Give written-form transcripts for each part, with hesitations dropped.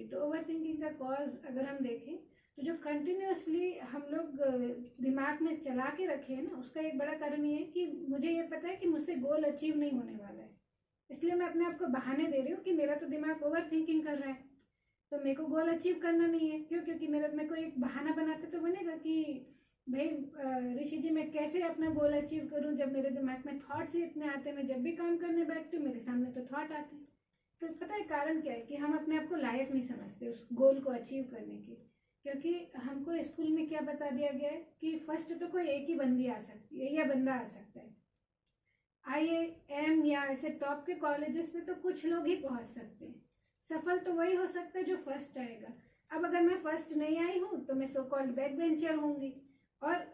तो over thinking का cause अगर हम देखें तो जो कंटिन्यूअसली हम लोग दिमाग में चला के रखे हैं ना, उसका एक बड़ा कारण ये है कि मुझे ये पता है कि मुझसे गोल अचीव नहीं होने वाला है, इसलिए मैं अपने आप को बहाने दे रही हूँ कि मेरा तो दिमाग ओवर थिंकिंग कर रहा है, तो मेरे को गोल अचीव करना नहीं है। क्यों? क्योंकि मेरे को एक बहाना बनाते तो बनेगा कि भाई ऋषि जी मैं कैसे अपना गोल अचीव करूं जब मेरे दिमाग में थॉट्स ही इतने आते हैं, मैं जब भी काम करने बैठती हूँ मेरे सामने तो थॉट आते हैं। तो पता है कारण क्या है कि हम अपने आप को लायक नहीं समझते उस गोल को अचीव करने की, क्योंकि हमको स्कूल में क्या बता दिया गया है कि फर्स्ट तो कोई एक ही बंदी आ सकती है या बंदा आ सकता है, IIM या ऐसे टॉप के कॉलेजेस में तो कुछ लोग ही पहुंच सकते हैं, सफल तो वही हो सकता है जो फर्स्ट आएगा। अब अगर मैं फर्स्ट नहीं आई हूँ तो मैं सो कॉल्ड बैक बेंचर होंगी। और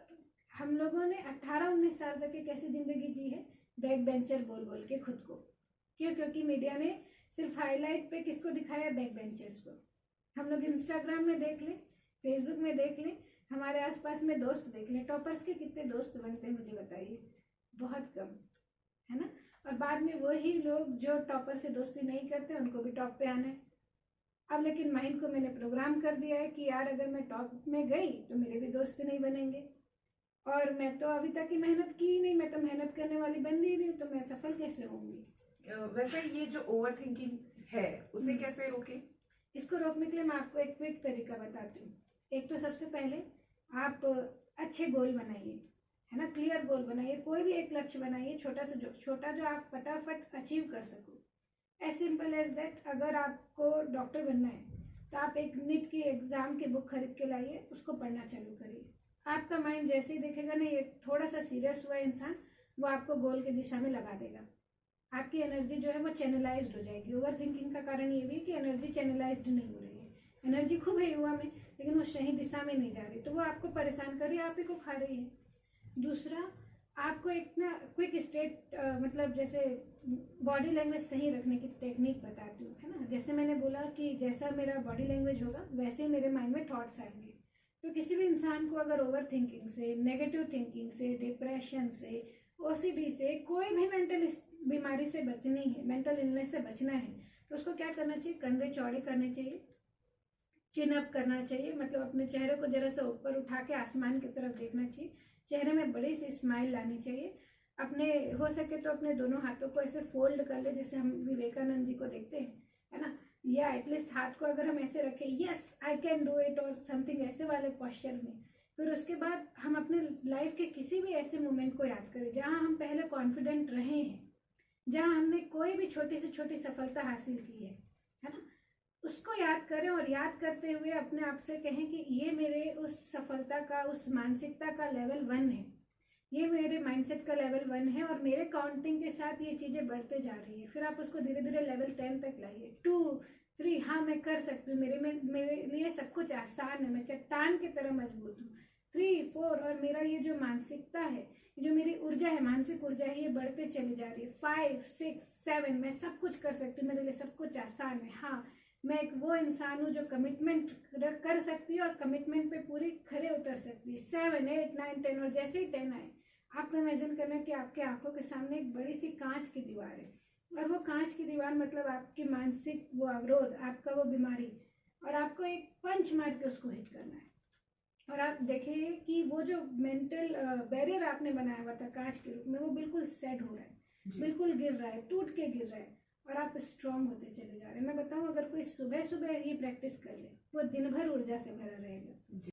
हम लोगों ने 18-19 साल तक एक ऐसी जिंदगी जी है बैक बेंचर बोल बोल के खुद को। क्यों? क्योंकि मीडिया ने सिर्फ हाईलाइट पे किसको दिखाया? बैक बेंचर्स को। हम लोग इंस्टाग्राम में देख लें, फेसबुक में देख लें, हमारे आसपास में दोस्त देख लें, टॉपर्स के कितने दोस्त बनते हैं मुझे बताइए? बहुत कम, है ना। और बाद में वही लोग जो टॉपर से दोस्ती नहीं करते उनको भी टॉप पे आना है। अब लेकिन माइंड को मैंने प्रोग्राम कर दिया है कि यार अगर मैं टॉप में गई तो मेरे भी दोस्त नहीं बनेंगे, और मैं तो अभी तक की मेहनत की ही नहीं, मैं तो मेहनत करने वाली बंदी ही नहीं, तो मैं सफल कैसे होंगी? वैसे ये जो ओवर थिंकिंग है उसे कैसे रोके? इसको रोकने के लिए मैं आपको एक क्विक तरीका बताती हूँ। एक तो सबसे पहले आप अच्छे गोल बनाइए, है ना, क्लियर गोल बनाइए, कोई भी एक लक्ष्य बनाइए छोटा से छोटा जो आप फटाफट अचीव कर सको। एज सिंपल एज दैट, अगर आपको डॉक्टर बनना है तो आप एक नीट की एग्जाम की बुक खरीद के लाइए, उसको पढ़ना चालू करिए। आपका माइंड जैसे ही देखेगा ना ये थोड़ा सा सीरियस हुआ इंसान, वो आपको गोल की दिशा में लगा देगा। आपकी एनर्जी जो है वो चैनलाइज्ड हो जाएगी। ओवर थिंकिंग का कारण ये भी है कि एनर्जी चैनलाइज्ड नहीं हो रही है, एनर्जी खूब है युवा में लेकिन वो सही दिशा में नहीं जा रही, तो वो आपको परेशान कर रही है, आप ही को खा रही है। दूसरा, आपको एक ना क्विक स्टेट मतलब जैसे बॉडी लैंग्वेज सही रखने की टेक्निक बताती हूँ, है ना। जैसे मैंने बोला कि जैसा मेरा बॉडी लैंग्वेज होगा वैसे ही मेरे माइंड में थॉट्स आएंगे। तो किसी भी इंसान को अगर ओवर थिंकिंग से, नेगेटिव थिंकिंग से, डिप्रेशन से, OCD से, कोई भी मेंटल बीमारी से बचनी है, मेंटल इलनेस से बचना है, तो उसको क्या करना चाहिए? कंधे चौड़े करने चाहिए, चिन अप करना चाहिए, मतलब अपने चेहरे को जरा सा ऊपर उठा के आसमान की तरफ देखना चाहिए, चेहरे में बड़ी सी स्माइल लानी चाहिए। अपने हो सके तो अपने दोनों हाथों को ऐसे फोल्ड कर ले जैसे हम विवेकानंद जी को देखते हैं, है ना, या एटलीस्ट हाथ को अगर हम ऐसे रखें, yes I can do it, और समथिंग ऐसे वाले पोस्चर में। फिर उसके बाद हम अपने लाइफ के किसी भी ऐसे मोमेंट को याद करें जहां हम पहले कॉन्फिडेंट रहे हैं, जहां हमने कोई भी छोटी से छोटी सफलता हासिल की है ना, उसको याद करें और याद करते हुए अपने आप से कहें कि ये मेरे उस सफलता का, उस मानसिकता का लेवल 1 है, ये मेरे माइंडसेट का लेवल 1 है, और मेरे काउंटिंग के साथ ये चीजें बढ़ते जा रही है। फिर आप उसको धीरे धीरे लेवल 10 तक लाइए, 2, 3, हाँ मैं कर सकती हूँ, मेरे लिए सब कुछ आसान है, मैं चट्टान की तरह मजबूत हूँ, 3, 4, और मेरा ये जो मानसिकता है, जो मेरी ऊर्जा है, मानसिक ऊर्जा है, ये बढ़ते चली जा रही है, 5, 6, 7, मैं सब कुछ कर सकती हूँ, मेरे लिए सब कुछ आसान है, हाँ मैं एक वो इंसान हूँ जो कमिटमेंट कर सकती है और कमिटमेंट पे पूरी खरे उतर सकती है, 7, 8, 9, 10, और जैसे ही 10 आए आपको इमेजिन करना कि आपके आंखों के सामने एक बड़ी सी कांच की दीवार है, और वो कांच की दीवार मतलब आपकी मानसिक वो अवरोध, आपका वो बीमारी, और आपको एक पंच मार के उसको हिट करना है। और आप देखिए कि वो जो मेंटल बैरियर आपने बनाया हुआ था कांच के रूप में, वो बिल्कुल सेट हो रहा है, बिल्कुल गिर रहा है, टूट के गिर रहा है, और आप स्ट्रांग होते चले जा रहे हैं। मैं बताऊं, अगर कोई सुबह सुबह ये प्रैक्टिस कर ले वो दिन भर ऊर्जा से भरा रहेगा।